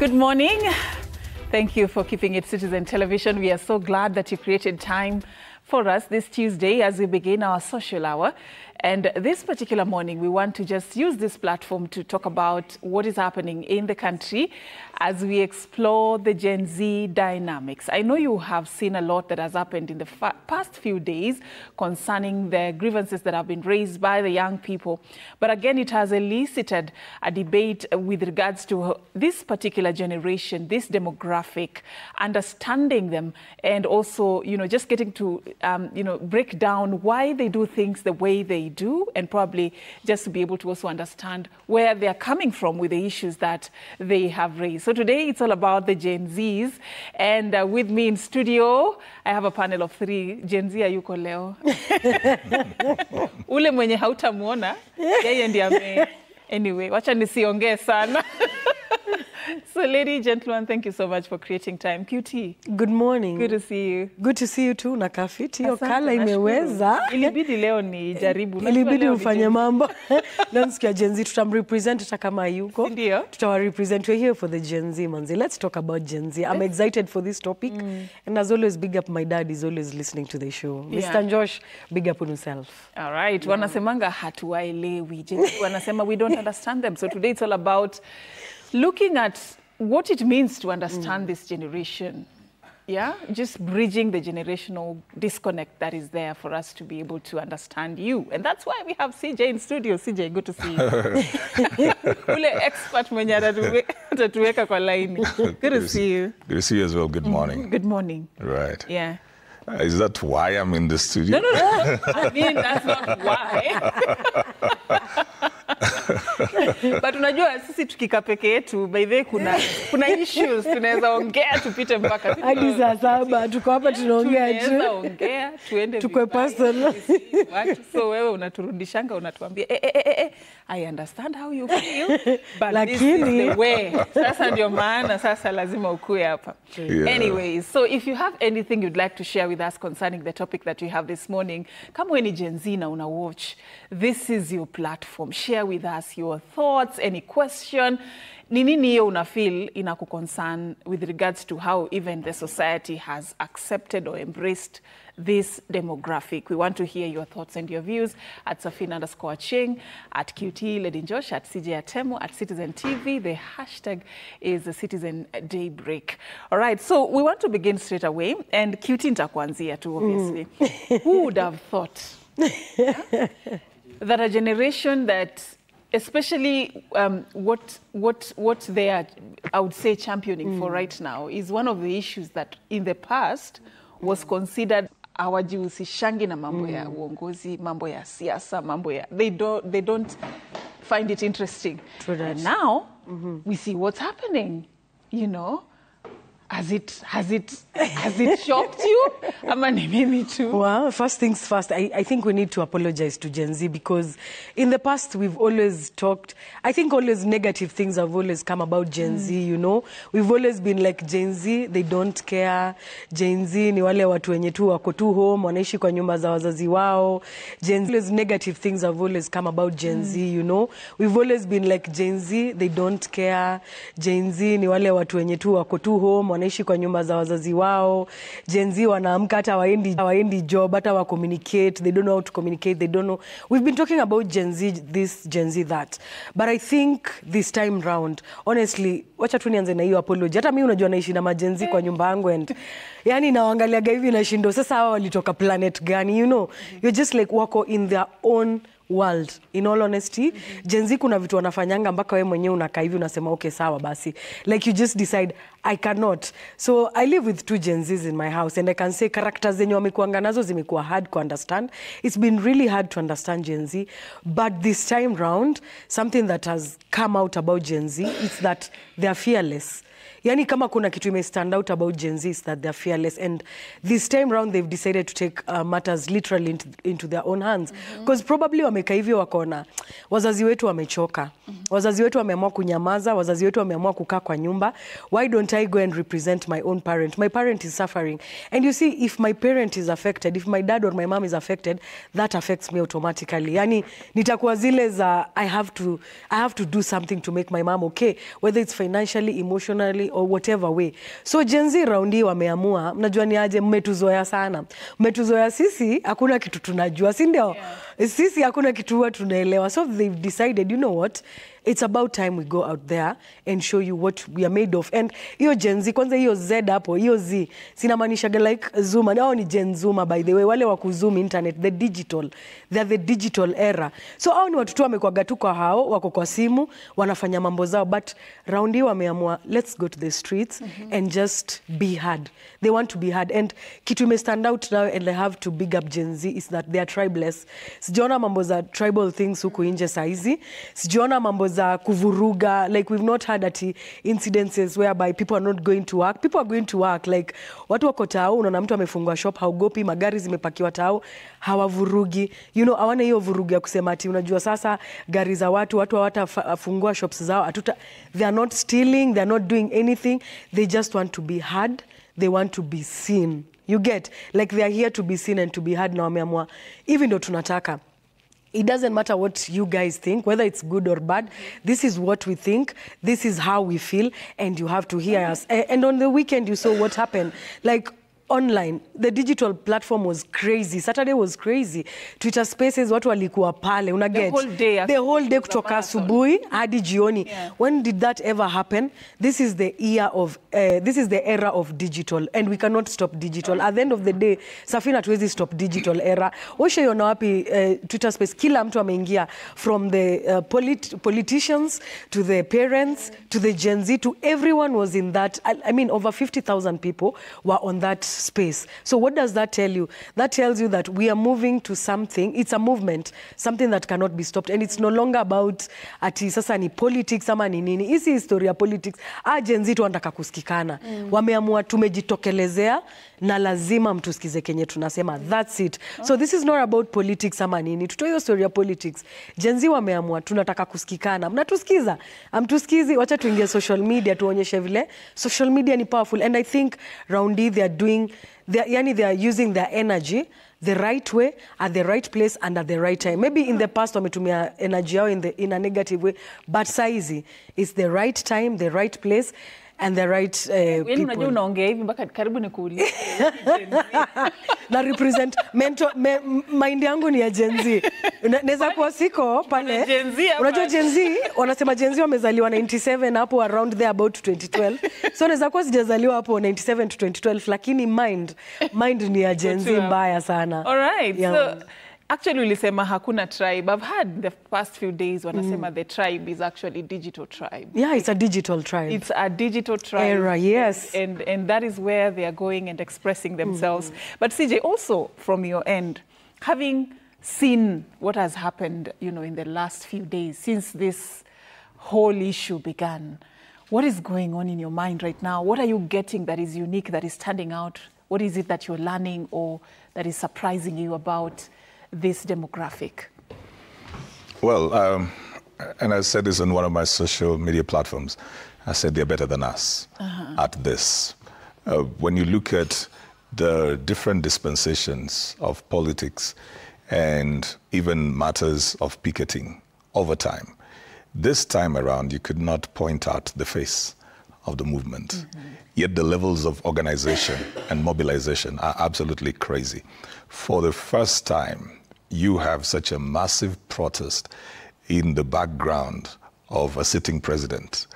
Good morning. Thank you for keeping it Citizen Television. We are so glad that you created time for us this Tuesday as we begin our social hour. And this particular morning, we want to just use this platform to talk about what is happening in the country as we explore the Gen Z dynamics. I know you have seen a lot that has happened in the past few days concerning the grievances that have been raised by the young people. But again, it has elicited a debate with regards to this particular generation, this demographic, understanding them, and also, just getting to, break down why they do things the way they do, and probably just to be able to also understand where they're coming from with the issues that they have raised. So today it's all about the Gen Zs, and with me in studio I have a panel of 3. Gen Z hayuko leo. Ule mwenye hautamuona yeye ndiye anyway, wacha nisiongee sana. So, ladies, gentlemen, thank you so much for creating time. QT. Good morning. Good to see you. Good to see you too. Nakafiti. Hiyo kala imeweza. Ilibidi leo ni jaribu. Ilibidi ufanye mambo. Leo siku ya Gen Z tutamrepresent hata kama yuko. Ndio. Tutawarepresent. We're here for the Gen Z, manzi. Let's talk about Gen Z. I'm excited for this topic. And as always, big up my dad. He's always listening to the show. Yeah. Mr. Josh, big up on himself. All right. Yeah. Wanasemanga hatuwaelewi. Gen Z wanasema we don't understand them. So today it's all about looking at what it means to understand this generation. Yeah, just bridging the generational disconnect that is there for us to be able to understand you. And that's why we have CJ in studio. CJ, good to see you. Ule expert mwenye atatuweka kwa laini. Good to see you. Good to see you as well. Good morning. Good morning. Right. Yeah. Is that why I'm in the studio? No. I mean, that's not why. But unajua sisi tukika peke yetu by the way kuna issues tunaweza ongea tupite mpaka hadi saa 7 tuko hapa tunaongea tu. Tunaweza ongea tuende tukwe personal. So wewe unaturudishanga unatuambia I understand how you feel but Lakini, this is the way. Sasa ndio maana sasa lazima ukue hapa. Yeah. Anyways, so if you have anything you'd like to share with us concerning the topic that we have this morning, kama wewe ni Gen Z na una watch, this is your platform. Share with us your thoughts, any question. Ni nini hiyo una feel inakuconcern with regards to how even the society has accepted or embraced this demographic. We want to hear your thoughts and your views at Safina_Ching, at QT, Lady Josh, at CJ Atemo, at Citizen TV. The hashtag is the Citizen Daybreak. All right, so we want to begin straight away. And QT nitakuanzia too, obviously. Who would have thought that a generation that, especially what they are, I would say, championing for right now, is one of the issues that in the past was considered hawajihusishangi na mambo ya uongozi, mambo ya siasa, mambo ya they don't find it interesting. And now we see what's happening, Has it shocked you? Ama ni mimi too? Well, first things first, I think we need to apologize to Gen Z because in the past we've always talked, I think always negative things have always come about Gen Z, We've always been like Gen Z, they don't care. Gen Z ni wale watu wenye tu wako tu home, wanaishi kwa nyumba za wazazi wao. Gen Z, always negative things have always come about Gen Z, We've always been like Gen Z, they don't care. Gen Z ni wale watu wenye tu wako tu home, wanaishi kwa nyumba za wazazi wao. Gen Z wanaamka hata waendi job, hata wa communicate, they don't know how to communicate, they don't know. We've been talking about Gen Z this, Gen Z that. But I think this time round, honestly, wacha tu nianze na hiyo apology. Hata mimi unajua naishi na ma Gen Z kwa nyumba yangu and yani nawaangaliaga hivi na shindo sasa hawa walitoka planet gani, You're just like wako in their own world. In all honesty, Gen Z kuna vitu wanafanyanga mpaka wewe mwenyewe unakaa hivi unasema okay sawa basi. Like you just decide I cannot. So I live with 2 Gen Zs in my house and I can say characters zenye wamekuanga nazo zimekuwa hard to understand. It's been really hard to understand Gen Z, but this time round something that has come out about Gen Z is that they are fearless. Yani kama kuna kitu ime stand out about Gen Z is that they're fearless, and this time round they've decided to take matters literally into their own hands, because probably wameka hivyo wakaona wazazi wetu wamechoka, wazazi wetu wameamua kunyamaza, wazazi wetu wameamua kukaa kwa nyumba. Why don't I go and represent my own parent? My parent is suffering, and you see, if my parent is affected, if my dad or my mom is affected, that affects me automatically. Yani nitakuwa zile za I have to do something to make my mom okay, whether it's financially, emotionally or whatever way. So Gen Z raundi wameamua, mnajua ni aje, mmetuzoea sana. Mmetuzoea sisi, hakuna kitu tunajua, si ndio? Yeah. Sisi hakuna kitu huwa tunaelewa. So they've decided, you know what? It's about time we go out there and show you what we are made of. And hiyo Gen Z, kwanza hiyo Z hapo, hiyo Z, sinamaanishaga like Zuma. Hao ni Gen Zuma, by the way, wale wa kuzoom internet, the digital. They're the digital era. So hao ni watu tu wamekuaga tu kwa hao, wako kwa simu, wanafanya mambo zao. But raundi wameamua, let's go to the streets and just be heard. They want to be heard. And kitu ime stand out now, and I have to big up Gen Z, is that they are tribeless. Sijaona mambo za tribal things huku nje saizi. Sijaona mambo za kuvuruga. Like, we've not had incidences whereby people are not going to work. People are going to work. Like, watu wako tao, unaona mtu amefungua shop, haugopi, magari zimepakiwa tao, hawavurugi. You know, hawana hiyo vurugi ya kusema ati unajua sasa gari za watu hawatafungua shops zao. They are not stealing, they are not doing anything. They just want to be heard. They want to be seen. You get? Like, they are here to be seen and to be heard. Na wameamua, even though tunataka, it doesn't matter what you guys think, whether it's good or bad. This is what we think. This is how we feel. And you have to hear us. And on the weekend, you saw what happened. Like, online, the digital platform was crazy. Saturday was crazy. Twitter Spaces, watu walikuwa pale. Unaget? The whole day kutoka asubuhi hadi jioni. Yeah. When did that ever happen? This is the era of digital, and we cannot stop digital. At the end of the day, Safina hatuwezi stop digital era. Ushaiona wapi Twitter Space? Kila mtu ameingia, from the politicians to the parents to the Gen Z, to everyone was in that. I mean, over 50,000 people were on that space. So what does that tell you? That tells you that we are moving to something. It's a movement, something that cannot be stopped, and it's no longer about ati sasa ni politics ama ni nini. Hisi historia politics. Gen Z wanataka kusikikana. Wameamua tumejitokelezea na lazima mtusikize kenye tunasema. That's it. So this is not about politics ama nini. Tutoe hiyo story ya politics. Gen Z wameamua tunataka kusikikana. Mnatusikiza? Amtusikizi, wacha tuingie social media tuonyeshe vile social media ni powerful. And I think raundi they are using their energy the right way, at the right place, and at the right time. Maybe in the past wametumia energy yao in a negative way, but saizi it's the right time, the right place, and the right people. Unajua unaongea hivi mpaka karibu nikuulize. Na represent mind yangu ni ya Gen Z. Naweza kuwa siko pale. Unajua Gen Z, wanasema Gen Z wamezaliwa 97 hapo around there about 2012. So naweza kuwa sijazaliwa hapo 97 to 2012, lakini mind ni ya Gen Z mbaya sana. All right. Yeah. So actually ulisema hakuna tribe. I've heard the past few days wanasema the tribe is actually digital tribe. Yeah, it's a digital tribe. It's a digital tribe. Era, yes. And that is where they are going and expressing themselves. But CJ, also from your end, having seen what has happened, you know, in the last few days since this whole issue began, what is going on in your mind right now? What are you getting that is unique, that is standing out? What is it that you're learning or that is surprising you about this demographic? Well, and I said this on one of my social media platforms, I said they're better than us at this. When you look at the different dispensations of politics and even matters of picketing over time, this time around you could not point out the face of the movement. Yet the levels of organization and mobilization are absolutely crazy. For the first time, you have such a massive protest in the background of a sitting president.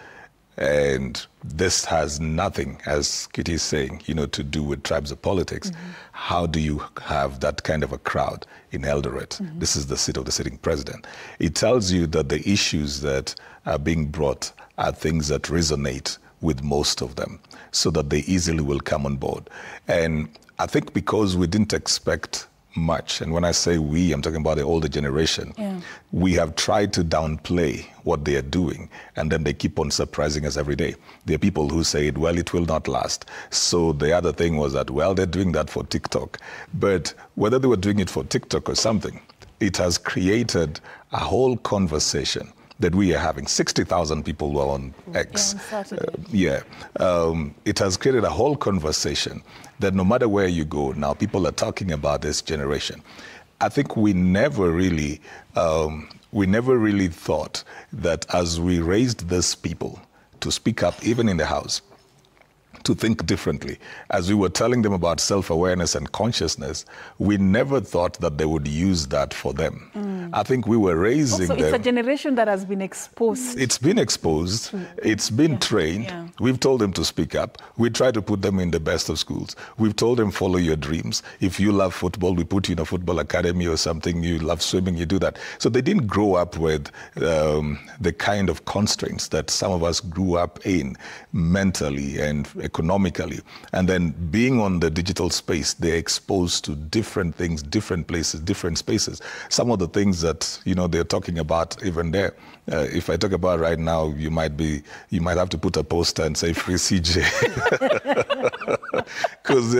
And this has nothing, as Kitty is saying, you know, to do with tribes of politics. How do you have that kind of a crowd in Eldoret? This is the seat of the sitting president. It tells you that the issues that are being brought are things that resonate with most of them, so that they easily will come on board. And I think because we didn't expect much, and when I say we, I'm talking about the older generation, we have tried to downplay what they are doing, and then they keep on surprising us every day. There are people who say, well, it will not last. So the other thing was that, well, they're doing that for TikTok. But whether they were doing it for TikTok or something, it has created a whole conversation that we are having. 60,000 people were on X. It has created a whole conversation that no matter where you go now, people are talking about this generation. I think we never really thought that as we raised these people to speak up, even in the house, to think differently. As we were telling them about self-awareness and consciousness, we never thought that they would use that for them. I think we were raising them. It's a generation that has been exposed. It's been exposed. It's been trained. Yeah. We've told them to speak up. We try to put them in the best of schools. We've told them, follow your dreams. If you love football, we put you in a football academy or something. You love swimming, you do that. So they didn't grow up with the kind of constraints that some of us grew up in mentally and economically. And then being on the digital space, they're exposed to different things, different places, different spaces. Some of the things that, you know, they're talking about even there. If I talk about right now, you might have to put a poster and say free CJ. Because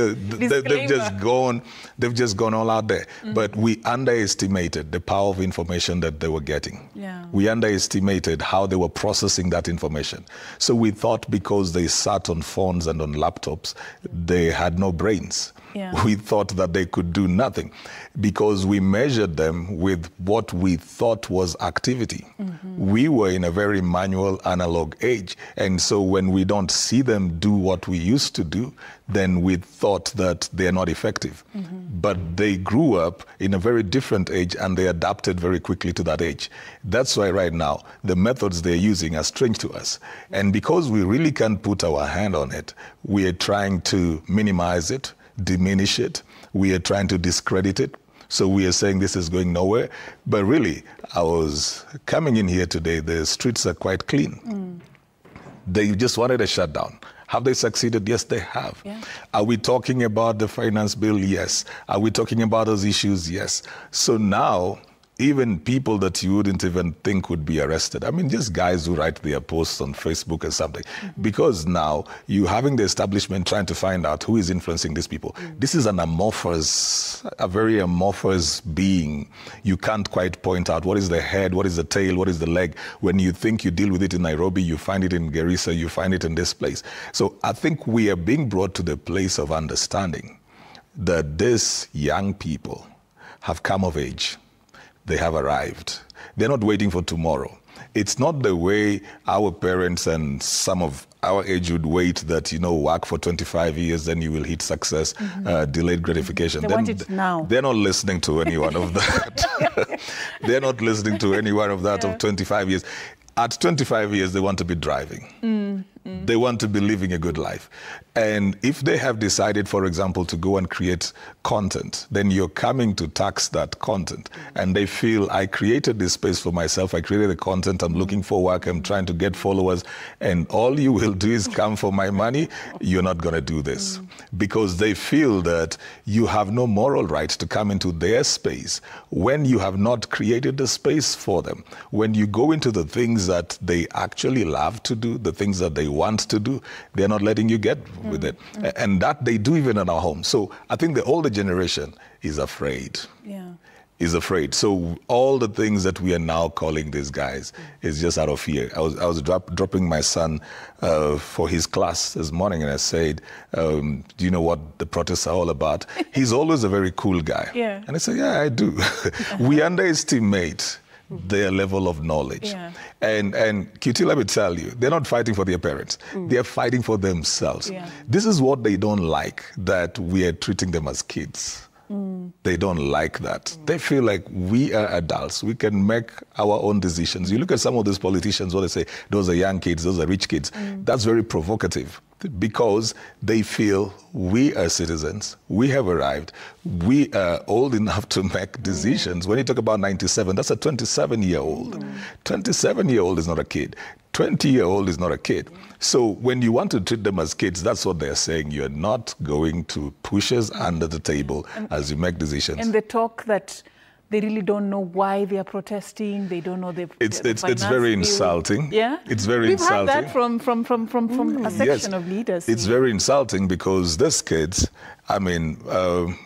they've just gone all out there. But we underestimated the power of information that they were getting. Yeah. We underestimated how they were processing that information. So we thought because they sat on phones and on laptops, they had no brains. Yeah. We thought that they could do nothing because we measured them with what we thought was activity. We were in a very manual, analog age. And so when we don't see them do what we used to do, then we thought that they're not effective. But they grew up in a very different age and they adapted very quickly to that age. That's why right now, the methods they're using are strange to us. And because we really can't put our hand on it, we are trying to minimize it, diminish it. We are trying to discredit it. So we are saying this is going nowhere. But really, I was coming in here today, the streets are quite clean. They just wanted a shutdown. Have they succeeded? Yes, they have. Yeah. Are we talking about the finance bill? Yes. Are we talking about those issues? Yes. So now, even people that you wouldn't even think would be arrested. I mean, just guys who write their posts on Facebook or something. Because now you're having the establishment trying to find out who is influencing these people. This is a very amorphous being. You can't quite point out what is the head, what is the tail, what is the leg. When you think you deal with it in Nairobi, you find it in Garissa, you find it in this place. So I think we are being brought to the place of understanding that these young people have come of age. They have arrived. They're not waiting for tomorrow. It's not the way our parents and some of our age would wait that, you know, work for 25 years, then you will hit success, delayed gratification. They want it now. They're not listening to any one of that. They're not listening to any one of that of 25 years. At 25 years, they want to be driving. They want to be living a good life. And if they have decided, for example, to go and create content, then you're coming to tax that content. And they feel, I created this space for myself. I created the content. I'm looking for work. I'm trying to get followers. And all you will do is come for my money. You're not going to do this. Because they feel that you have no moral right to come into their space when you have not created the space for them. When you go into the things that they actually love to do, the things that they want to do, they're not letting you get with it. And that they do even in our home. So I think the older generation is afraid. Yeah. Is afraid. So all the things that we are now calling these guys is just out of fear. I was dropping my son for his class this morning, and I said, do you know what the protests are all about? He's always a very cool guy. Yeah. And I said, yeah, I do. We underestimate their level of knowledge. Yeah. And QT, let me tell you, they're not fighting for their parents. They're fighting for themselves. Yeah. This is what they don't like, that we are treating them as kids. They don't like that. They feel like we are adults. We can make our own decisions. You look at some of these politicians, what they say, those are young kids, those are rich kids. That's very provocative because they feel we are citizens, we have arrived, we are old enough to make decisions. When you talk about 97, that's a 27-year-old. 27-year-old is not a kid. 20-year-old is not a kid. So when you want to treat them as kids, that's what they're saying. You're not going to push us under the table as you make decisions. And they talk that they really don't know why they are protesting. They don't know the It's very insulting. Yeah, it's very We've insulting. heard that from a section of leaders. It's very insulting because these kids, I mean,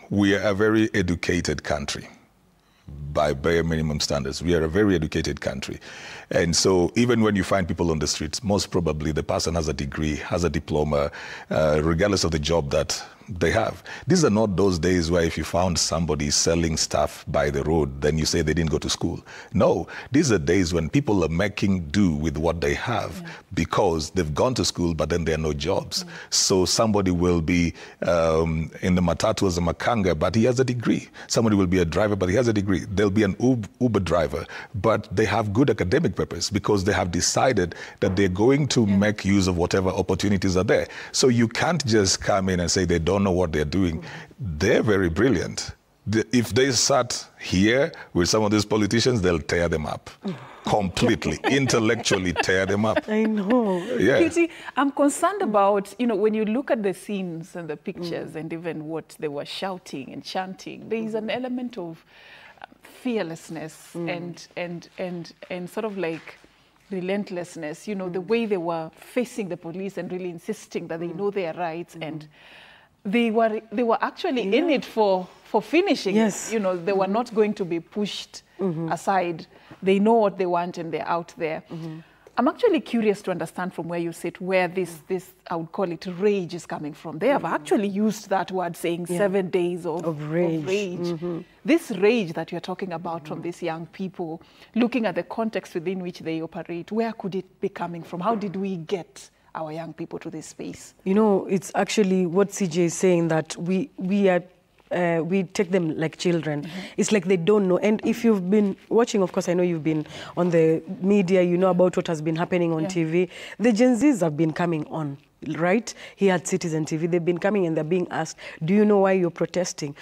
we are a very educated country by bare minimum standards. We are a very educated country. And so even when you find people on the streets, most probably the person has a degree, has a diploma, regardless of the job that they have. These are not those days where if you found somebody selling stuff by the road, then you say they didn't go to school. No, these are days when people are making do with what they have because they've gone to school, but then there are no jobs. So somebody will be in the matatu as a makanga, but he has a degree. Somebody will be a driver, but he has a degree. There'll be an Uber driver, but they have good academic purpose because they have decided that they're going to make use of whatever opportunities are there. So you can't just come in and say they don't know what they're doing. They're very brilliant. If they sat here with some of these politicians, they'll tear them up completely, intellectually tear them up. I know. Yeah. Cutie, I'm concerned about, when you look at the scenes and the pictures and even what they were shouting and chanting, there is an element of fearlessness and sort of like relentlessness, the way they were facing the police and really insisting that they know their rights and they were actually in it for finishing. Yes. They were not going to be pushed aside. They know what they want and they're out there. I'm actually curious to understand from where you sit where this I would call it rage is coming from. They have actually used that word saying 7 days of rage. This rage that you're talking about from these young people, looking at the context within which they operate, where could it be coming from? How did we get our young people to this space? It's actually what CJ is saying, that we take them like children. It's like they don't know. And if you've been watching, of course, I know you've been on the media, you know about what has been happening on TV. The Gen Zs have been coming on, right? Here at Citizen TV, they've been coming and they're being asked, do you know why you're protesting?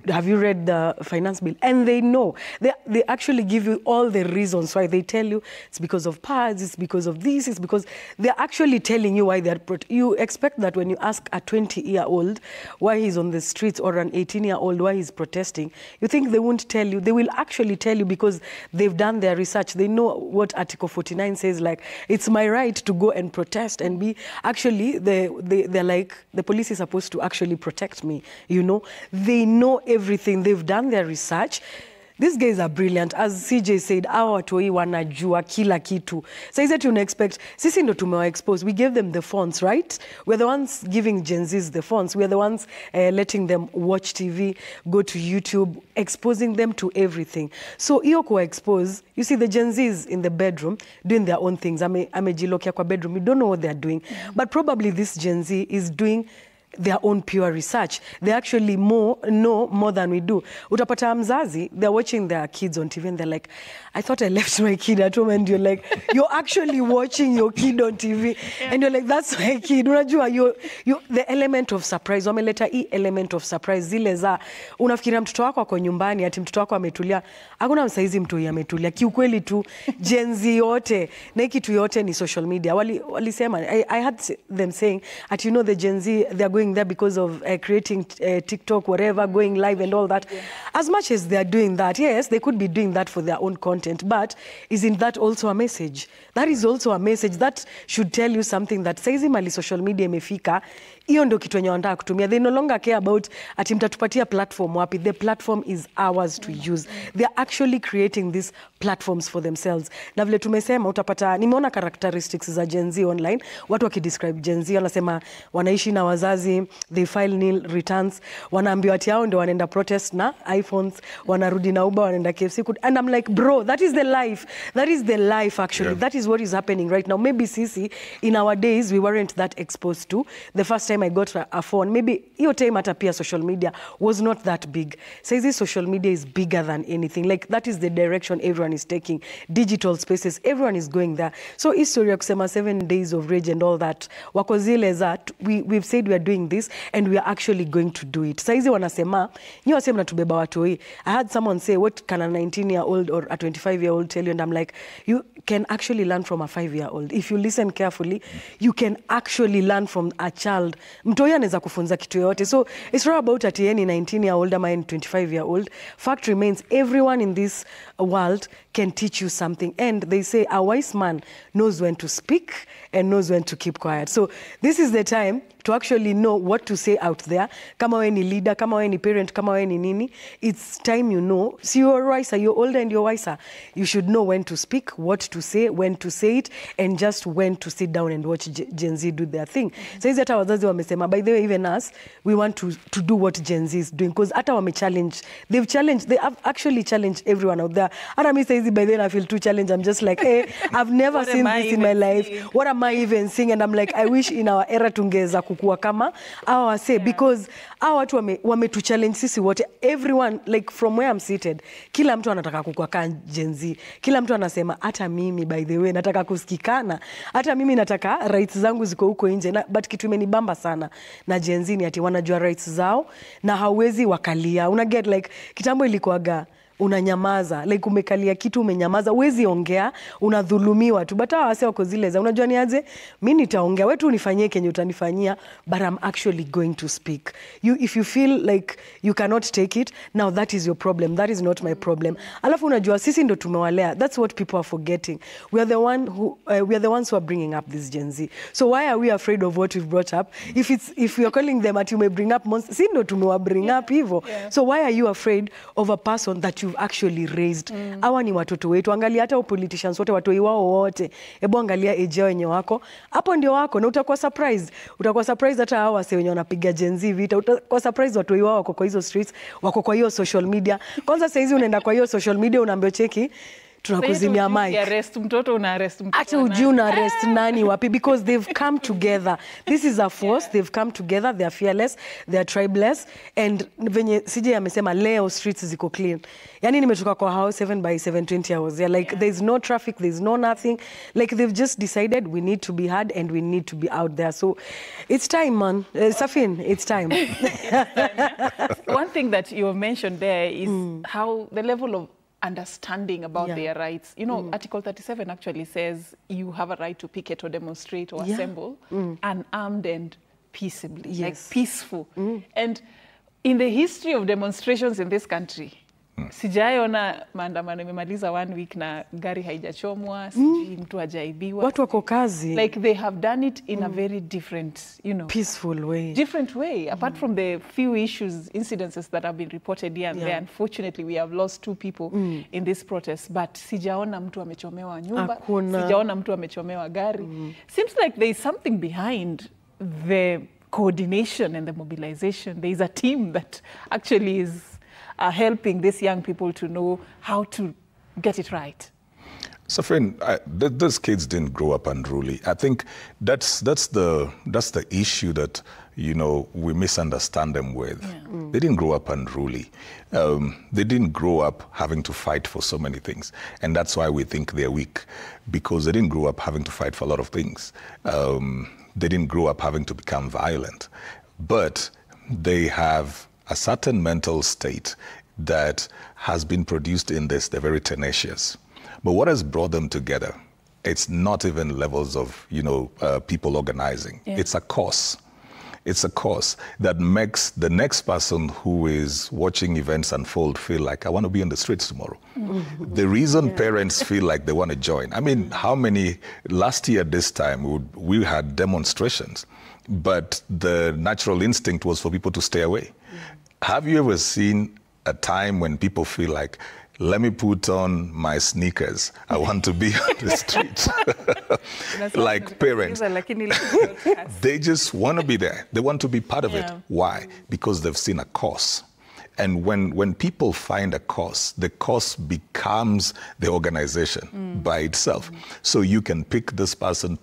Have you read the finance bill? And they know. They actually give you all the reasons why. They tell you it's because of pads, it's because of this, it's because they're actually telling you why they're you expect that when you ask a 20-year-old why he's on the streets or an 18-year-old why he's protesting, you think they won't tell you. They will actually tell you because they've done their research. They know what Article 49 says, like, it's my right to go and protest and be actually they're like, the police is supposed to actually protect me, They know everything. They've done their research. These guys are brilliant. As CJ said, hawa watoi wanajua kila kitu. Saizi tuna expect, sisi ndo tumewa expose. We gave them the phones, right? We're the ones giving Gen Zs the phones. We're the ones letting them watch TV, go to YouTube, exposing them to everything. So iyo kuwa expose, you see the Gen Zs in the bedroom doing their own things. Amejilokia kwa bedroom. You don't know what they're doing. But probably this Gen Z is doing their own pure research. They actually know more than we do. Utapata mzazi, they're watching their kids on TV and they're like, I thought I left my kid at home. And you're like, you're actually watching your kid on TV. And you're like, that's my kid. Unajua, the element of surprise. Wameleta hii element of surprise. Zile za, unafikiria mtoto wako ako nyumbani, ati mtoto wako ametulia. Hakuna msaizi mtu ametulia. Kiukweli tu, Gen Z yote, na hiki tu yote ni social media. Walisema, I had them saying, the Gen Z, they're going there because of creating TikTok, whatever, going live and all that. As much as they're doing that, yes, they could be doing that for their own content, but isn't that also a message? That is also a message that should tell you something that saizi mali social media imefika, hiyo ndo kitu yenye wanataka kutumia. They no longer care about ati mtatupatia platform wapi. The platform is ours to use. They are actually creating these platforms for themselves. Na vile tumesema, utapata, nimeona characteristics za Gen Z online. Watu wakidescribe Gen Z, wanasema wanaishi na wazazi, they file nil returns, wanaambiwa ati hao ndio wanaenda protest na iPhones, wanarudi na Uber, wanaenda KFC. And I'm like, bro, that is the life. That is the life, actually. Yeah. That is what is happening right now. Maybe Sisi, in our days, we weren't that exposed to. The first time I got a phone, maybe your time at appear social media was not that big. Says this social media is bigger than anything. Like, that is the direction everyone is taking. Digital spaces, everyone is going there. So history kusema 7 days of rage and all that, wako zile za, we've said we are doing this and we are actually going to do it. Saizi wanasema, nyi wasema natubeba watoi. I had someone say, what can a 19-year-old or a 25-year-old tell you? And I'm like, can actually learn from a 5-year-old. If you listen carefully, you can actually learn from a child. Mtoi anaweza kufunza kitu yote. So it's not about ati yeye ni 19-year-old ama 25-year-old. Fact remains, everyone in this world can teach you something. And they say a wise man knows when to speak and knows when to keep quiet. So this is the time to actually know what to say out there. Kama we ni leader, kama we ni parent, kama we ni nini, it's time you know. See, you're wiser, you're older and you're wiser. You should know when to speak, what to say, when to say it, and just when to sit down and watch Gen Z do their thing. So hizi hata wazazi wamesema, by the way, even us, we want to do what Gen Z is doing. Because hata wame-challenge, they have actually challenged everyone out there. Hata mi saizi, by the way, I feel too challenged. I'm just like, hey, I've never seen this in my life. What am I even seeing? And I'm like, I wish in our era tungeza kukua kama hawa wase, because hawa watu wametu challenge sisi wote. Everyone, like from where I'm seated, kila mtu anataka kukua kama Gen Z. Kila mtu anasema, hata mimi, by the way, nataka kusikikana. Hata mimi nataka rights zangu ziko huko nje. But kitu imenibamba sana na Gen Z ni ati wanajua rights zao na hawezi wakalia. Una get like, kitambo ilikuwaga unanyamaza, like umekalia kitu umenyamaza, uwezi ongea, unadhulumiwa tu. But hawa wase wako zile za, unajua ni aje, mimi nitaongea, wewe tu unifanyie kenye utanifanyia, but I'm actually going to speak. If you feel like you cannot take it, now that is your problem, that is not my problem. Alafu unajua sisi ndo tumewalea. That's what people are forgetting. We are the ones who are bringing up this Gen Z. So why are we afraid of what we've brought up? If we are calling them at you may bring up monsters, si ndo tumewa bring up hivyo. So why are you afraid of a person that you've actually raised? Hawa ni watoto wetu. Angalia hata politicians wote, watoi wao wote. Hebu angalia age wenye wako. Hapo ndio wako na utakuwa surprised. Utakuwa surprised hata hawa wase wenye wanapiga Gen Z vita. Utakuwa surprised watoi wao wako kwa hizo streets, wako kwa hiyo social media. Kwanza sasa hizi unaenda kwa hiyo social media unaambiwa cheki, tunakuzimia mic. Arrest mtoto, una arrest mtoto. Hata ujui una arrest nani wapi, because they've come together. This is a force. They've come together. They are fearless. They are tribeless. And venye CJ amesema leo streets ziko clean. Yani nimetoka kwa house 7 by 7:20 hours. They're like, there's no traffic, there's no nothing. Like they've just decided we need to be heard and we need to be out there. So it's time, man. Safin, it's time. One thing that you mentioned there is how the level of understanding about their rights. You know, Article 37 actually says you have a right to picket or demonstrate or assemble unarmed and peaceably, like peaceful. And in the history of demonstrations in this country, sijaona maandamano imemaliza 1 week na gari haijachomwa, sijui mtu hajaibiwa. Watu wako kazi. Like they have done it in a very different, you know, peaceful way. Different way. Apart from the few incidences that have been reported here and there, unfortunately we have lost 2 people in this protest. But sijaona mtu amechomewa nyumba, sijaona mtu amechomewa gari. Seems like there is something behind the coordination and the mobilization. There is a team that actually is helping these young people to know how to get it right. So, friend, those kids didn't grow up unruly. I think that's the issue that, you know, we misunderstand them with. They didn't grow up unruly. They didn't grow up having to fight for so many things, and that's why we think they're weak, because they didn't grow up having to fight for a lot of things. They didn't grow up having to become violent, but they have a certain mental state that has been produced in this. They're very tenacious. But what has brought them together, it's not even levels of, you know, people organizing. It's a cause. It's a cause that makes the next person who is watching events unfold feel like, I want to be on the streets tomorrow. The reason parents feel like they want to join. I mean, how many, last year this time, we had demonstrations, but the natural instinct was for people to stay away. Have you ever seen a time when people feel like, let me put on my sneakers, I want to be on the streets? Like parents, they just want to be there. They want to be part of it. Why? Because they've seen a cause. And when people find a cause, the cause becomes the organization by itself. So you can pick this person,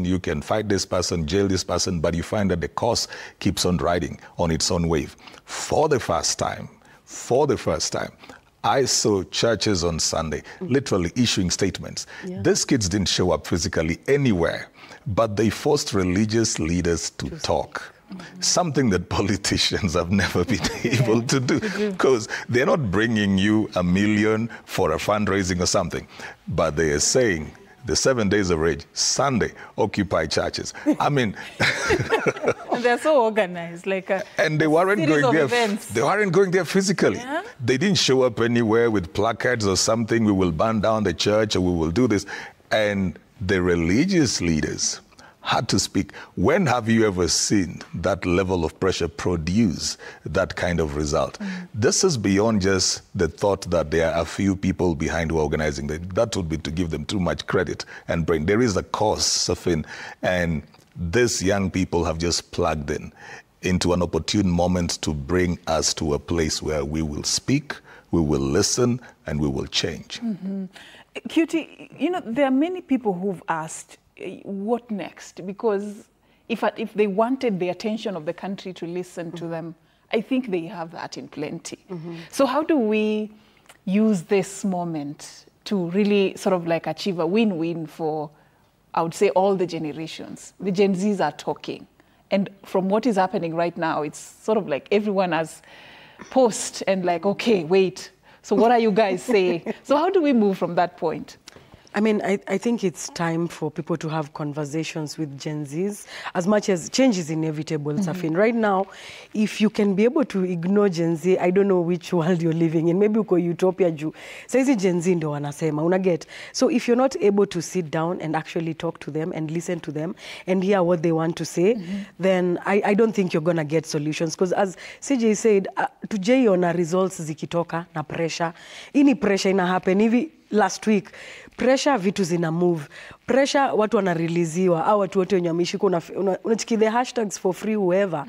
you can fight this person, jail this person, but you find that the cause keeps on riding on its own wave. For the first time, I saw churches on Sunday literally issuing statements. These kids didn't show up physically anywhere, but they forced religious leaders to talk. something that politicians have never been able to do, because they're not bringing you $1 million for a fundraising or something, but they are saying the 7 days of rage, Sunday, occupy churches. I mean, and they're so organized, like a and they weren't going there. Events. They weren't going there physically. Yeah? They didn't show up anywhere with placards or something. We will burn down the church, or we will do this. And the religious leaders had to speak. When have you ever seen that level of pressure produce that kind of result? This is beyond just the thought that there are a few people behind who are organizing. That would be to give them too much credit and brain. There is a cause, Safin, and these young people have just plugged into an opportune moment to bring us to a place where we will speak, we will listen, and we will change. Cutie, you know, there are many people who've asked, what next? Because if they wanted the attention of the country to listen to them, I think they have that in plenty. So how do we use this moment to really sort of like achieve a win-win for, I would say, all the generations? The Gen Zs are talking. And from what is happening right now, it's sort of like everyone has post and like, okay, wait. So what are you guys saying? So how do we move from that point? I mean, I think it's time for people to have conversations with Gen Zs, as much as change is inevitable, Safin. Right now, if you can be able to ignore Gen Z, I don't know which world you're living in. Maybe uko utopia juu. Saizi Gen Z ndo wanasema, unaget. So if you're not able to sit down and actually talk to them and listen to them and hear what they want to say, then I don't think you're going to get solutions. Because as CJ said, tujaiona results zikitoka na pressure. Ini pressure ina happen hivi last week. Pressure vitu zina move. Pressure watu wanareleasiwa au watu wote wenye wameshika unachiki the hashtags for free whoever.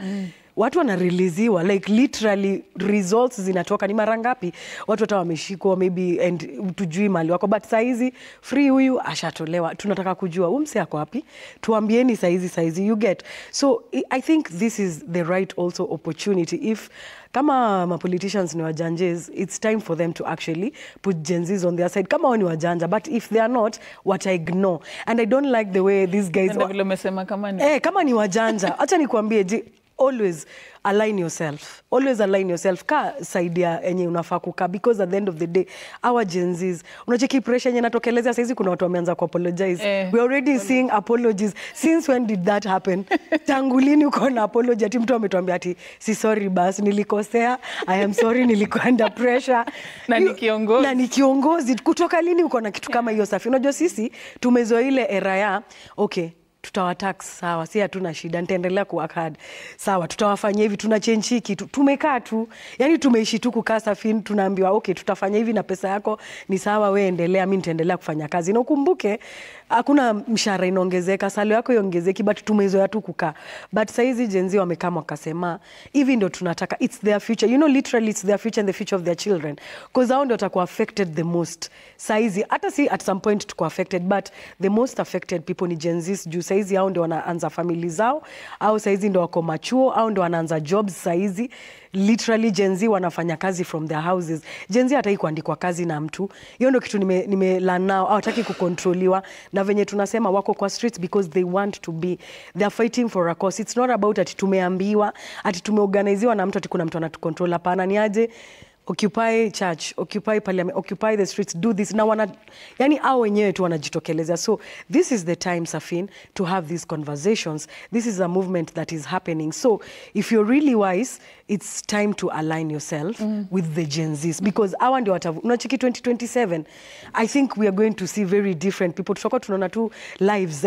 Watu wanareleasiwa like literally results zinatoka ni mara ngapi watu hata wameshikwa maybe and tujui mali wako, but saizi free huyu ashatolewa, tunataka kujua umse yako wapi, tuambieni saizi you get. So I think this is the right also opportunity. If kama ma politicians ni wajanjes, it's time for them to actually put Gen Zs on their side. Kama wao ni wajanja, but if they are not, what I ignore. And I don't like the way these guys kama ni wajanja, acha nikwambie, always align yourself. Always align yourself. Ka saidia enye unafaa kukaa, because at the end of the day, our Gen Zs, unacheki pressure yenye natokeleza saizi kuna watu wameanza ku apologize. We already seeing apologies. Since when did that happen? Tangu lini uko na apology ati mtu ametuambia ati si sorry bas nilikosea, I am sorry nilikuwa under pressure. Na ni kiongozi. Kutoka lini uko na kitu kama hiyo Safi? Unajua sisi tumezoea ile era ya okay, tutawatax sawa, si hatuna shida, nitaendelea kuwork hard sawa, tutawafanyia hivi, tuna change hiki, tumekaa tu, yani tumeishi tu kukaa Safin, tunaambiwa okay, tutafanya hivi na pesa yako ni sawa, wewe endelea, mimi nitaendelea kufanya kazi. Na ukumbuke hakuna mshahara inaongezeka, salary yako iongezeki, but tumezoea tu kukaa. But saizi Gen Z wamekaa wakasema hivi ndio tunataka, it's their future, you know, literally it's their future and the future of their children, because hao ndio watakuwa affected the most. Saizi hata si at some point tuko affected, but the most affected people ni Gen Z. Juu saizi hao ndio wanaanza family zao, au saizi ndio wako machuo, au ndio wanaanza jobs saizi. Literally Gen Z wanafanya kazi from their houses. Gen Z hataki kuandikwa kazi na mtu. Hiyo ndio kitu learn now. Hawataki kukontroliwa. Na venye tunasema wako kwa streets because they want to be. They are fighting for a cause. It's not about ati tumeambiwa, ati tumeorganiziwa na mtu ati kuna mtu anatukontrol. Hapana, ni aje occupy church, occupy parliament, occupy the streets, do this. Na yani hao wenyewe tu wanajitokeleza. So this is the time, Safin, to have these conversations. This is a movement that is happening. So if you're really wise, it's time to align yourself with the Gen Zs, because hawa ndio unachiki 2027. I think we are going to see very different people. Tutakuwa tunaona tu lives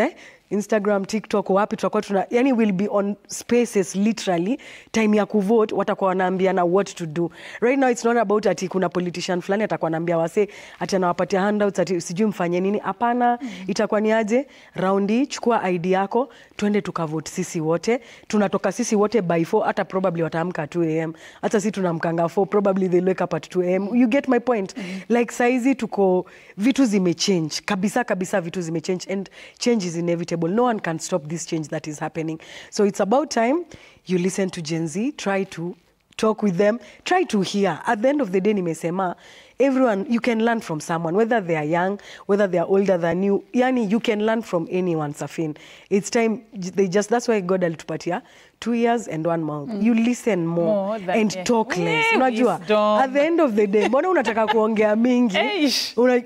Instagram, TikTok, wapi tutakuwa yani we'll be on spaces literally, time ya kuvote watakuwa wanaambiana what to do. Right now it's not about ati kuna politician fulani atakuwa anaambia wase ati anawapatia handouts ati sijui mfanye nini. Hapana, itakuwa ni aje raundi, chukua ID yako, twende tukavote sisi wote. Tunatoka sisi wote by 4, hata probably wataamka 2 am. Hata si tunamkanga 4, probably they'll wake up at 2 am. You get my point? Like saizi tuko vitu zimechange. Kabisa vitu zimechange, and change is inevitable. No one can stop this change that is happening. So it's about time you listen to Gen Z, try to talk with them, try to hear. At the end of the day, nimesema, everyone, you can learn from someone, whether they are young, whether they are older than you. Yani, you can learn from anyone, Safin. It's time, that's why God alitupatia 2 years and 1 month. You listen more and talk less. Unajua, at the end of the day, mbona unataka kuongea mingi?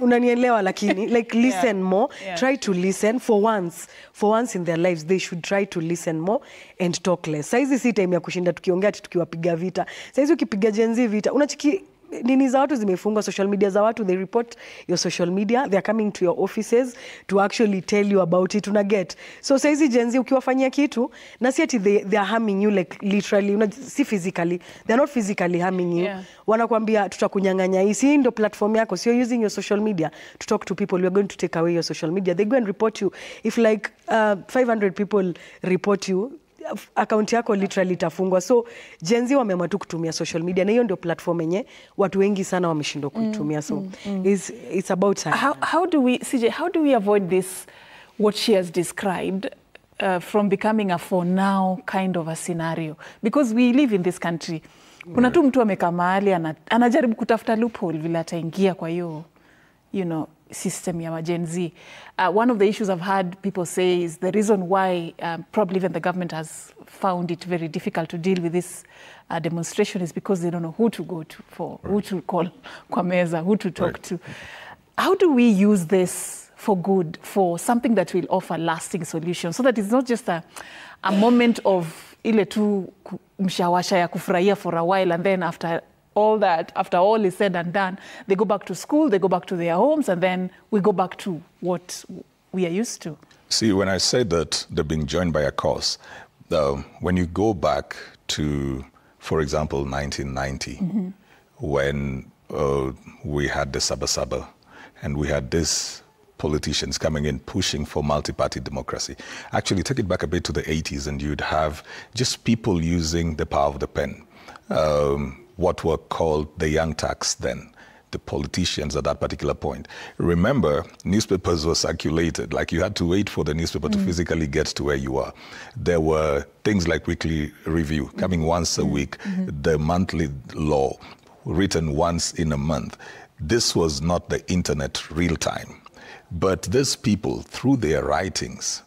Unanielewa lakini, like listen more, try to listen for once in their lives. They should try to listen more and talk less. Saizi si time ya kushinda tukiongea ati tukiwapiga vita. Saizi ukipiga Gen Z vita, unachiki nini za watu zimefungwa, social media za watu, they report your social media, they are coming to your offices to actually tell you about it, unaget. So saizi Gen Z ukiwafanyia kitu, na si ati they are harming you like literally, si physically, they are not physically harming you. Wanakuambia tutakunyang'anya hii, si ndio platform yako, so you're using your social media to talk to people, we are going to take away your social media. They go and report you. If like 500 people report you, account yako literally itafungwa. So Gen Z wameamua tu kutumia social media, na hiyo ndio platform yenye watu wengi sana wameshindwa kuitumia. So it's about time. How do we, CJ, how do we avoid this, what she has described, from becoming a for now kind of a scenario? Because we live in this country. Kuna tu mtu amekaa mahali anajaribu kutafuta loophole vile ataingia kwa hiyo, you know, system ya Gen Z. One of the issues I've heard people say is the reason why probably even the government has found it very difficult to deal with this demonstration is because they don't know who to go to for, who to call kwa meza, who to talk to. How do we use this for good, for something that will offer lasting solutions, so that it's not just a moment of ile tu mshawasha ya kufurahia for a while, and then after all is said and done, they go back to school, they go back to their homes, and then we go back to what we are used to. See, when I say that they're being joined by a cause, when you go back to, for example, 1990, when we had the Saba, and we had these politicians coming in pushing for multi-party democracy. Actually, take it back a bit to the 80s, and you'd have just people using the power of the pen. What were called the young turks then, the politicians at that particular point. Remember, newspapers were circulated, like you had to wait for the newspaper to physically get to where you are. There were things like Weekly Review coming once a week, the monthly law written once in a month. This was not the internet real time. But these people, through their writings,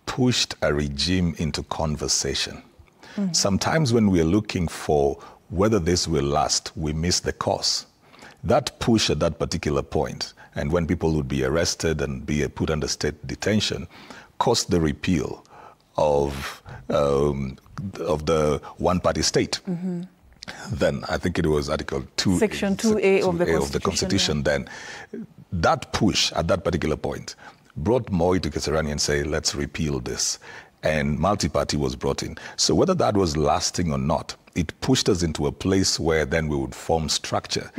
pushed a regime into conversation. Sometimes when we're looking for whether this will last, we miss the cause. That push at that particular point, and when people would be arrested and be put under state detention, caused the repeal of the one-party state. Then, I think it was Article 2, Section 2A of the Constitution then. That push at that particular point brought Moi to Kasarani and say, let's repeal this. And multi-party was brought in. So whether that was lasting or not, it pushed us into a place where then we would form structure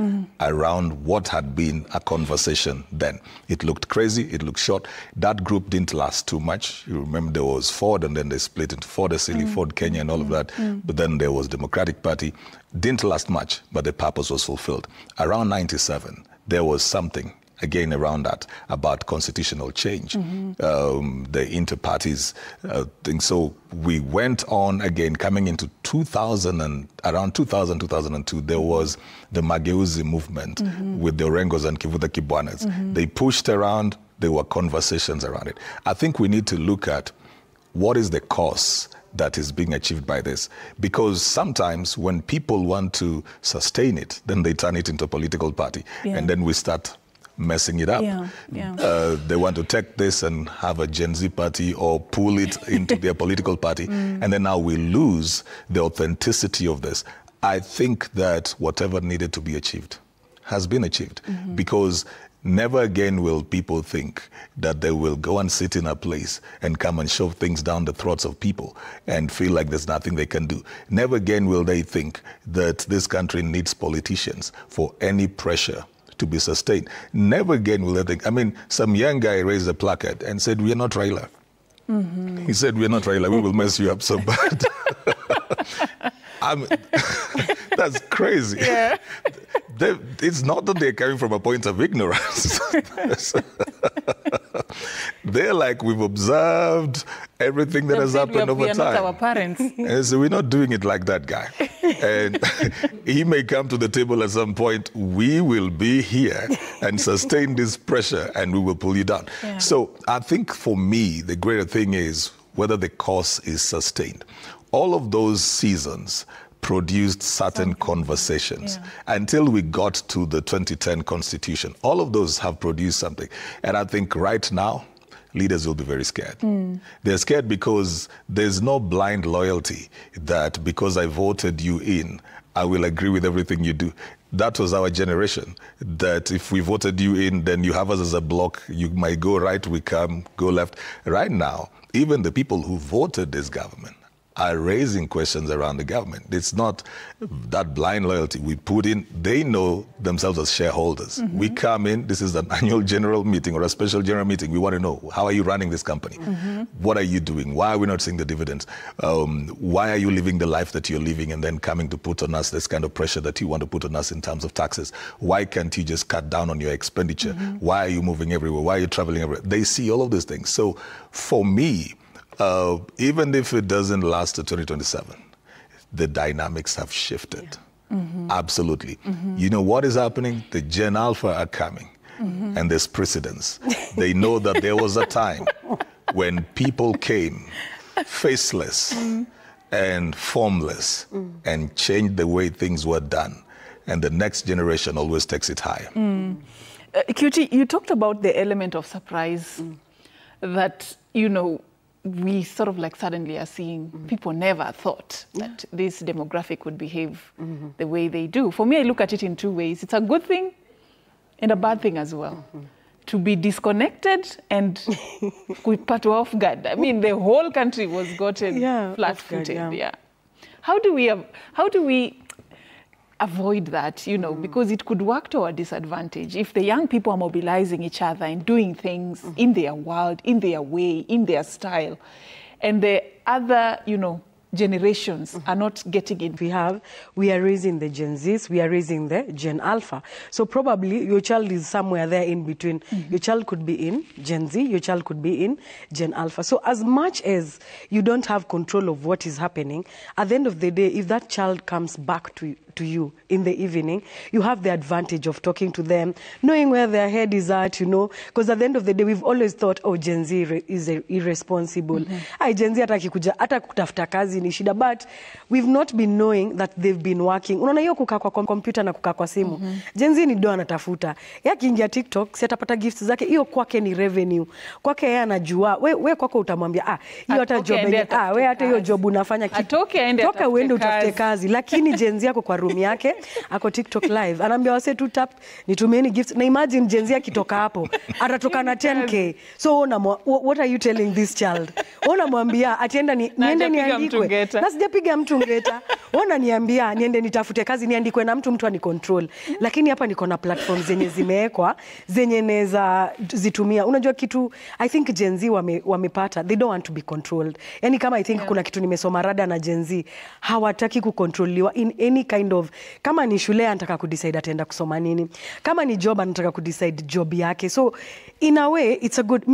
around what had been a conversation then. It looked crazy, it looked short. That group didn't last too much. You remember there was Ford, and then they split into Ford Asili, Ford Kenya, and all of that. But then there was Democratic Party. Didn't last much, but the purpose was fulfilled. Around 97, there was something again around that, about constitutional change, the inter-parties thing. So we went on again, coming into 2000, and around 2000, 2002, there was the Mageuzi movement with the Orengos and Kivuta Kibwanas. They pushed around, there were conversations around it. I think we need to look at what is the cause that is being achieved by this. Because sometimes when people want to sustain it, then they turn it into a political party. And then we start messing it up. They want to take this and have a Gen Z party or pull it into their political party. And then now we lose the authenticity of this. I think that whatever needed to be achieved has been achieved, because never again will people think that they will go and sit in a place and come and shove things down the throats of people and feel like there's nothing they can do. Never again will they think that this country needs politicians for any pressure to be sustained. Never again will they think. I mean, some young guy raised a placard and said, "We are not Raila." He said, "We are not Raila. We will mess you up so bad." That's crazy. It's not that they're coming from a point of ignorance. They're like, we've observed everything that has happened over time. We are not our parents. So we're not doing it like that guy. And he may come to the table at some point. We will be here and sustain this pressure, and we will pull you down. Yeah. So I think for me, the greater thing is whether the course is sustained. All of those seasons produced certain conversations until we got to the 2010 Constitution. All of those have produced something. And I think right now, leaders will be very scared. They're scared because there's no blind loyalty that because I voted you in, I will agree with everything you do. That was our generation, that if we voted you in, then you have us as a block. You might go right, we come, go left. Right now, even the people who voted this government are raising questions around the government. It's not that blind loyalty we put in. They know themselves as shareholders. We come in, this is an annual general meeting or a special general meeting. We want to know, how are you running this company? What are you doing? Why are we not seeing the dividends? Why are you living the life that you're living and then coming to put on us this kind of pressure that you want to put on us in terms of taxes? Why can't you just cut down on your expenditure? Why are you moving everywhere? Why are you traveling everywhere? They see all of these things. So for me, even if it doesn't last to 2027, the dynamics have shifted. Absolutely. You know what is happening? The Gen Alpha are coming, and there's precedence. They know that there was a time when people came faceless and formless and changed the way things were done, and the next generation always takes it higher. QT, you talked about the element of surprise that, you know, we sort of like suddenly are seeing people never thought that this demographic would behave the way they do. For me, I look at it in two ways. It's a good thing and a bad thing as well. To be disconnected and put off guard. I mean, the whole country was gotten flat-footed. How do we avoid that, you know, because it could work to our disadvantage. If the young people are mobilizing each other and doing things in their world, in their way, in their style, and the other, you know, generations are not getting in. We are raising the Gen Zs, we are raising the Gen Alpha. So probably your child is somewhere there in between. Your child could be in Gen Z, your child could be in Gen Alpha. So as much as you don't have control of what is happening, at the end of the day, if that child comes back to you in the evening, you have the advantage of talking to them, knowing where their head is at, you know, because at the end of the day, we've always thought, oh, Gen Z is irresponsible. Gen Z hata kutafuta kazi ni shida, but we've not been knowing that they've been working. Unaona hiyo kukaa kwa kompyuta na kukaa kwa simu. Gen Z ni doa anatafuta. Yakiingia TikTok, si atapata gifts zake, hiyo kwake ni revenue. Kwake yeye anajua, we kwako utamwambia, hiyo hata job yenye, we hata hiyo job unafanya kitu. Toka uende utafute kazi. Lakini Gen Z yako kwa room yake, ako TikTok live. Anaambia wase tu tap, nitumieni gifts. Na imagine Gen Z akitoka hapo, atatoka na 10K. So what are you telling this child? Unamwambia atienda niende niandikwe. Na sijapiga mtu ngeta. Niambia niende nitafute kazi, niandikwe na mtu ani control. Lakini hapa niko na platforms zenye zimeekwa, zenye neza zitumia. Unajua kitu, I think Gen Z wamepata, they don't want to be controlled. Yani kama I think kuna kitu nimesoma rada na Gen Z, hawataki kukontroliwa in any kind of, kama ni shule anataka kudecide ataenda kusoma nini. Kama ni job anataka kudecide job yake. So in a way, it's a good,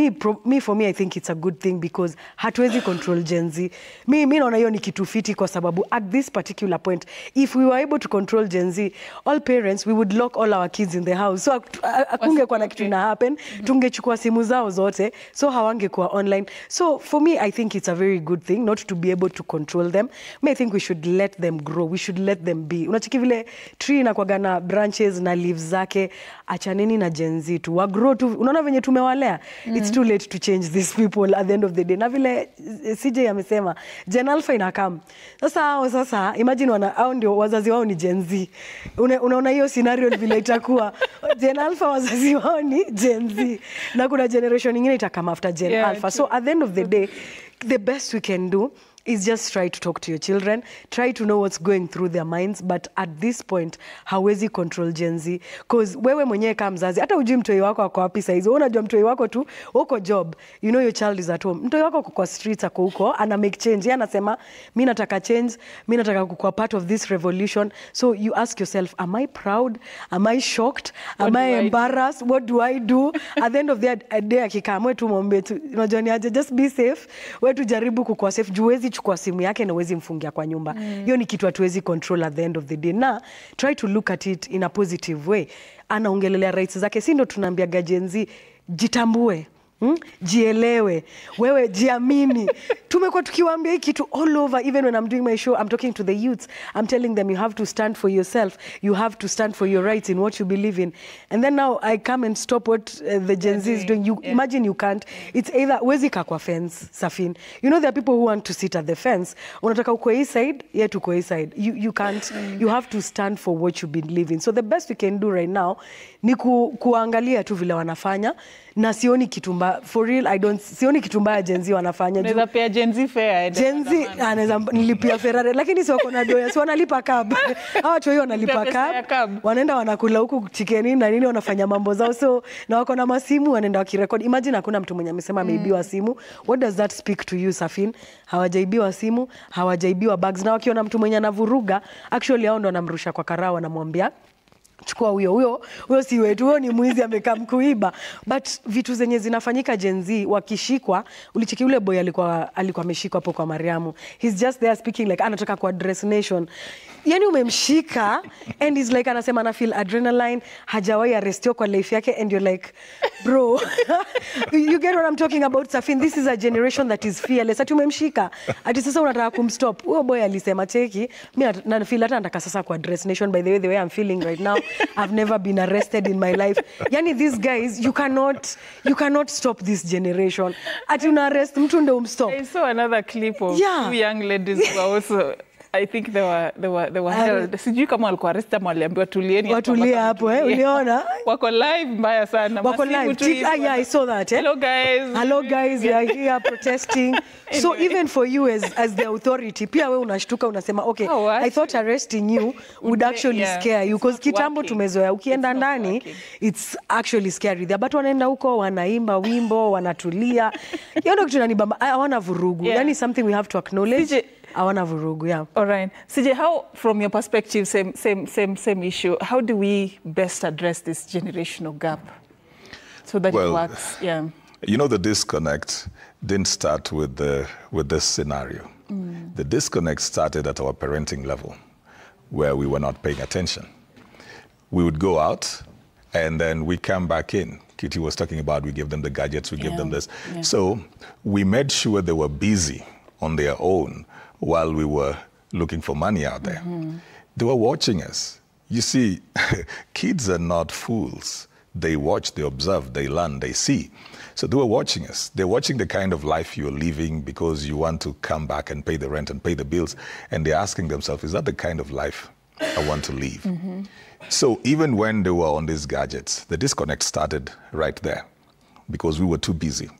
for me, I think it's a good thing because hatuwezi control Gen Z. Mi naona hiyo ni kitu fiti kwa sababu at this particular point, if we were able to control Gen Z, all parents, we would lock all our kids in the house. So akungekuwa na kitu ina happen, tungechukua simu zao zote, so hawangekuwa online. So for me, I think it's a very good thing not to be able to control them. I think we should let them grow. We should let them be. Unachiki vile tree inakuwaga na branches na leaves zake, achaneni na Gen Z tu. Wagrow tu. Unaona venye tumewalea? It's too late to change these people at the end of the day. Na vile CJ amesema, Gen Alpha inakam. Sasa imagine hao ndio wazazi wao ni Gen Z. Unaona hiyo scenario vile itakuwa. Gen Alpha wazazi wao ni Gen Z. Na kuna generation nyingine itakam after Gen Alpha. So at the end of the day, the best we can do is just try to talk to your children, try to know what's going through their minds, but at this point, hawezi control Gen Z. Because wewe mwenyewe kama mzazi, hata ujui mtoi wako ako wapi saizi, unajua mtoi wako tu, uko job, you know your child is at home. Mtoi wako kwa streets ako huko, ana make change. Yeye anasema, mimi nataka change, mimi nataka kuwa part of this revolution. So you ask yourself, am I proud? Am I shocked? Am I embarrassed? What do I do? At the end of the day, akikaa mwe tu mwombe tu, unajua ni aje, just be safe. Wewe tu jaribu kukuwa safe, juwezi chukua simu yake na huwezi mfungia kwa nyumba. Hiyo ni kitu hatuwezi control at the end of the day. Na try to look at it in a positive way. Anaongelelea rights zake, si ndo tunaambiaga Gen Z, jitambue. Jielewe, wewe jiamini. Tumekuwa tukiwaambia hii kitu all over. Even when I'm doing my show, I'm talking to the youths. I'm telling them you have to stand for yourself. You have to stand for your rights in what you believe in. And then now I come and stop what the Gen Z is doing. You imagine you can't. It's either wezi kwa fence, Safin. You know there are people who want to sit at the fence. Unataka uko hii side, yet uko hii side. You can't. You have to stand for what you believe in. So the best we can do right now ni kuangalia tu vile wanafanya. Na sioni kitu mbaya, for real, sioni kitu mbaya Gen Z wanafanya. Unaweza pia Gen Z fare. Gen Z anaweza nilipia Ferrari, lakini si wako na doya, si wanalipa cab. Hawa watu hiyo wanalipa cab, wanaenda wanakula huku chicken na nini, wanafanya mambo zao. So na wako na masimu, wanaenda wakirekodi. Imagine hakuna mtu mwenye amesema ameibiwa simu. What does that speak to you, Safin? Hawajaibiwa simu, hawajaibiwa bags. Na wakiona mtu mwenye anavuruga, actually hao ndo wanamrusha kwa karao, wanamwambia chukua huyo si wetu, huyo ni mwizi amekaa kuiba. But vitu zenye zinafanyika Gen Z wakishikwa, ulicheki ule boy alikuwa ameshikwa hapo kwa Mariamu. He's just there speaking like anataka ku address nation. Yani umemshika and he's like anasema ana feel adrenaline, hajawahi arrestiwa kwa life yake, and you're like bro you get what I'm talking about, Safin? This is a generation that is fearless. Ati umemshika ati sasa unataka kumstop. Huyo boy alisema cheki, mimi na feel hata nataka sasa ku address nation. By the way I'm feeling right now, I've never been arrested in my life. Yani these guys, you cannot stop this generation. Ati una arrest mtu ndio umstop. I saw another clip of two young ladies who were also, I think they were held. Sijui kama walikuwa arrested ama waliambiwa tulieni. Watulie hapo, uliona? Wako live mbaya sana. Wako live. Yeah, I saw that. Hello guys. Hello guys, we are here protesting. Anyway. So even for you as the authority, pia wewe unashtuka unasema, okay, I thought arresting you would actually scare you, because kitambo tumezoea ukienda ndani, it's actually scary there. But wanaenda huko, wanaimba wimbo, wanatulia. Hiyo ndio kitu inanibamba. Hawana vurugu. Yani something we have to acknowledge. Hawana vurugu, yeah. All right. CJ, how, from your perspective, same issue, how do we best address this generational gap so that it works? Yeah. You know, the disconnect didn't start with this scenario. The disconnect started at our parenting level, where we were not paying attention. We would go out, and then we come back in. Kitty was talking about, we give them the gadgets, we give them this. Yeah. So we made sure they were busy on their own while we were looking for money out there. They were watching us. You see, kids are not fools. They watch, they observe, they learn, they see. So they were watching us. They're watching the kind of life you're living because you want to come back and pay the rent and pay the bills. And they're asking themselves, is that the kind of life I want to live? So even when they were on these gadgets, the disconnect started right there because we were too busy.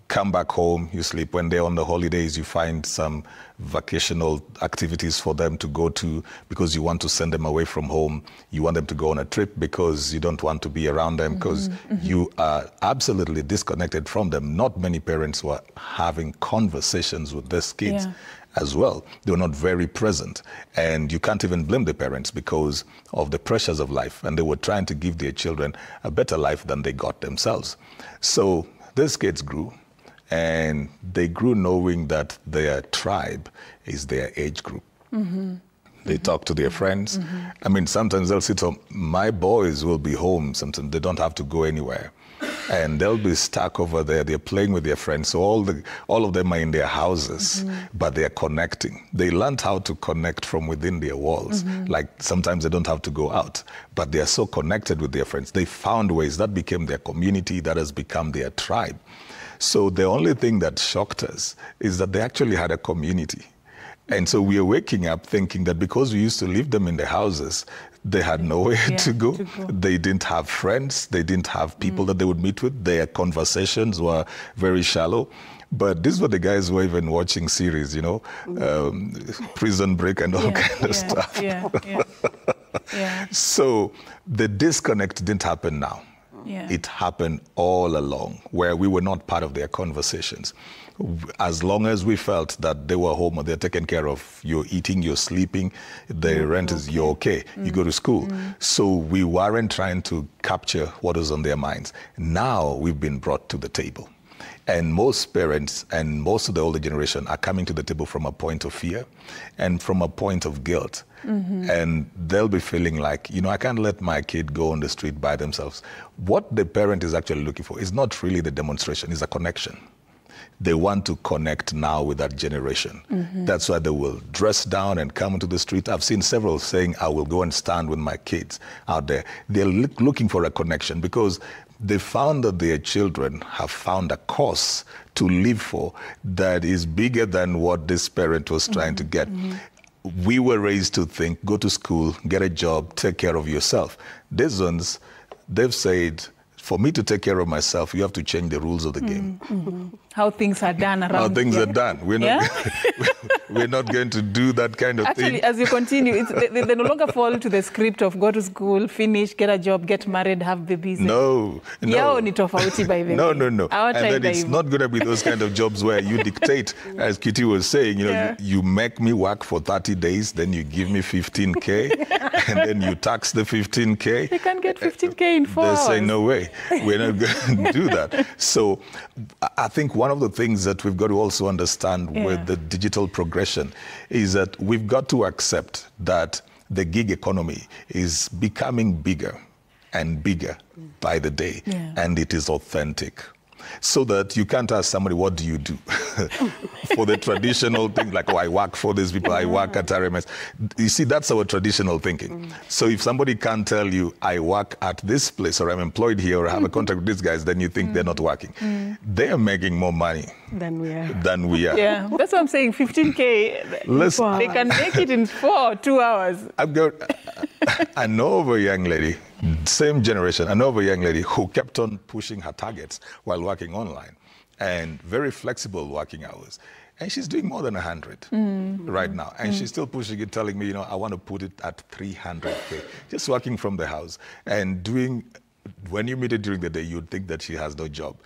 Come back home, you sleep. When they're on the holidays, you find some vacational activities for them to go to because you want to send them away from home. You want them to go on a trip because you don't want to be around them because you are absolutely disconnected from them. Not many parents were having conversations with these kids as well. They were not very present. And you can't even blame the parents because of the pressures of life. And they were trying to give their children a better life than they got themselves. So these kids grew. And they grew knowing that their tribe is their age group. They talk to their friends. I mean, sometimes they'll sit home. My boys will be home. Sometimes they don't have to go anywhere. And they'll be stuck over there. They're playing with their friends. So all of them are in their houses, but they're connecting. They learned how to connect from within their walls. Like sometimes they don't have to go out, but they are so connected with their friends. They found ways. That became their community. That has become their tribe. So the only thing that shocked us is that they actually had a community. And so we are waking up thinking that because we used to leave them in the houses, they had nowhere to go. They didn't have friends. They didn't have people that they would meet with. Their conversations were very shallow. But these were the guys who were even watching series, you know, Prison Break and all kind of stuff. So the disconnect didn't happen now. It happened all along, where we were not part of their conversations. As long as we felt that they were home or they're taken care of, you're eating, you're sleeping, the rent is, you're okay, you go to school. So we weren't trying to capture what was on their minds. Now we've been brought to the table. And most parents and most of the older generation are coming to the table from a point of fear and from a point of guilt. And they'll be feeling like, you know, I can't let my kid go on the street by themselves. What the parent is actually looking for is not really the demonstration, it's a connection. They want to connect now with that generation. That's why they will dress down and come into the street. I've seen several saying, I will go and stand with my kids out there. They're looking for a connection because they found that their children have found a cause to live for that is bigger than what this parent was trying to get. We were raised to think, go to school, get a job, take care of yourself. These ones, they've said, for me to take care of myself, you have to change the rules of the game. How things are done around How things here. are done. We're not, we're not going to do that kind of Actually, thing. as you continue, they no longer fall to the script of go to school, finish, get a job, get married, have babies. No. Yao ni tofauti by the No, way. no, no. Our And time then it's by- not going to be those kind of jobs where you dictate, as Kitty was saying, you know, Yeah. you make me work for 30 days, then you give me 15K, and then you tax the 15K. You can get 15K in 4 They hours. say, no way, we're not going to do that. So I think one of the things that we've got to also understand with the digital progression is that we've got to accept that the gig economy is becoming bigger and bigger by the day, and it is authentic. So that you can't ask somebody, what do you do? For the traditional thing, like, oh, I work for these people, I work at RMS. You see, that's our traditional thinking. So if somebody can't tell you, I work at this place, or I'm employed here, or I have a contract with these guys, then you think they're not working. They're making more money Than we are. than we are. Yeah, that's what I'm saying. 15K, Listen, they can make it in 2 hours. I've got, I know of a young lady, same generation, I know of a young lady who kept on pushing her targets while working online and very flexible working hours. And she's doing more than 100 right now. And she's still pushing it, telling me, you know, I want to put it at 300K, just working from the house and doing. When you meet her during the day, you'd think that she has no job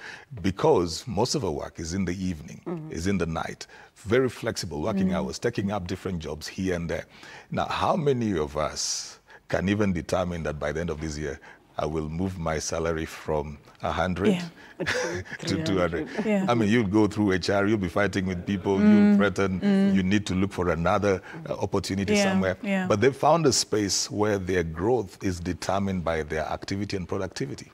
because most of her work is in the evening, is in the night. Very flexible working hours, taking up different jobs here and there. Now, how many of us can even determine that by the end of this year, I will move my salary from 100 to 200. Yeah. I mean, you'll go through HR, you'll be fighting with people, you'll threaten, you need to look for another opportunity somewhere. Yeah. But they found a space where their growth is determined by their activity and productivity.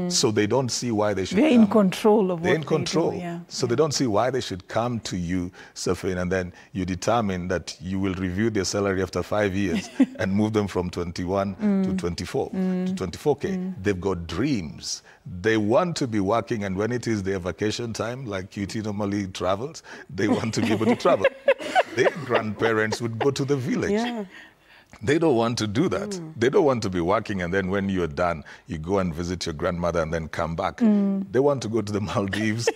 So they don't see why they should They're in come. control of what They're in control. they do. Yeah. So they don't see why they should come to you, Safin, and then you determine that you will review their salary after 5 years and move them from 21 to 24, to 24K. They've got dreams. They want to be working, and when it is their vacation time, like QT normally travels, they want to be able to travel. Their grandparents would go to the village. Yeah. They don't want to do that. They don't want to be working and then when you're done, you go and visit your grandmother and then come back. They want to go to the Maldives.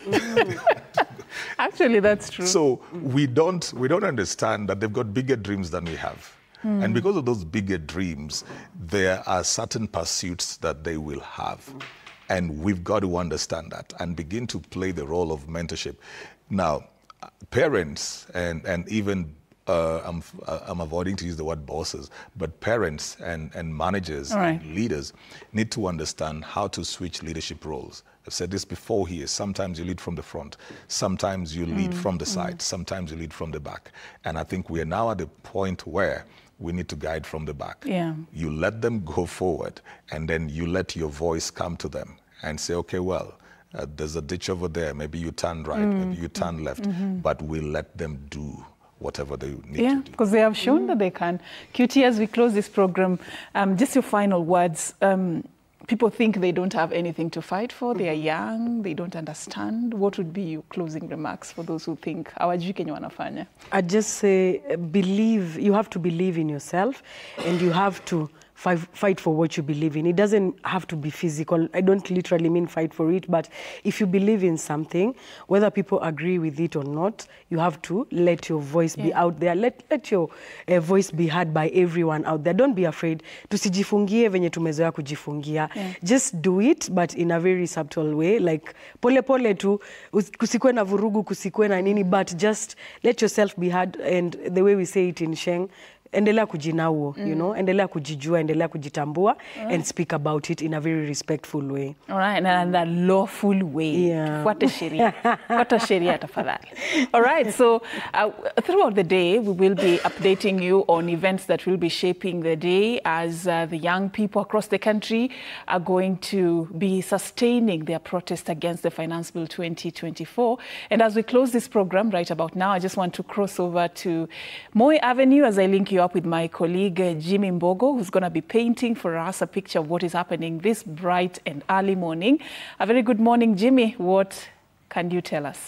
Actually, that's true. So we don't understand that they've got bigger dreams than we have. And because of those bigger dreams, there are certain pursuits that they will have. And we've got to understand that and begin to play the role of mentorship. Now, parents and even I'm avoiding to use the word bosses, but parents and managers and leaders need to understand how to switch leadership roles. I've said this before here. Sometimes you lead from the front. Sometimes you lead from the side. Sometimes you lead from the back. And I think we are now at the point where we need to guide from the back. Yeah. You let them go forward, and then you let your voice come to them and say, okay, well, there's a ditch over there. Maybe you turn right, maybe you turn left, but we'll let them do whatever they need to do. Because they have shown that they can. QT, as we close this program, just your final words. People think they don't have anything to fight for. They are young. They don't understand. What would be your closing remarks for those who think hawajui kenye wanafanya? I'd just say, you have to believe in yourself, and you have to fight for what you believe in. It doesn't have to be physical. I don't literally mean fight for it, but if you believe in something, whether people agree with it or not, you have to let your voice be out there. Let your voice be heard by everyone out there. Don't be afraid. Tusijifungie venye tumezoea kujifungia. Just do it, but in a very subtle way. Like, pole pole tu, kusikwe na vurugu, kusikwe na nini, but just let yourself be heard. And the way we say it in Sheng, endelea kujinauo, you know, endelea kujijua, endelea kujitambua, and speak about it in a very respectful way. All right, and a lawful way. Yeah. Fuata sheria. Fuata sheria tafadhali. All right, so throughout the day, we will be updating you on events that will be shaping the day as the young people across the country are going to be sustaining their protest against the Finance Bill 2024. And as we close this program right about now, I just want to cross over to Moi Avenue as I link you up with my colleague Jimmy Mbogo, who's going to be painting for us a picture of what is happening this bright and early morning. A very good morning, Jimmy. What can you tell us?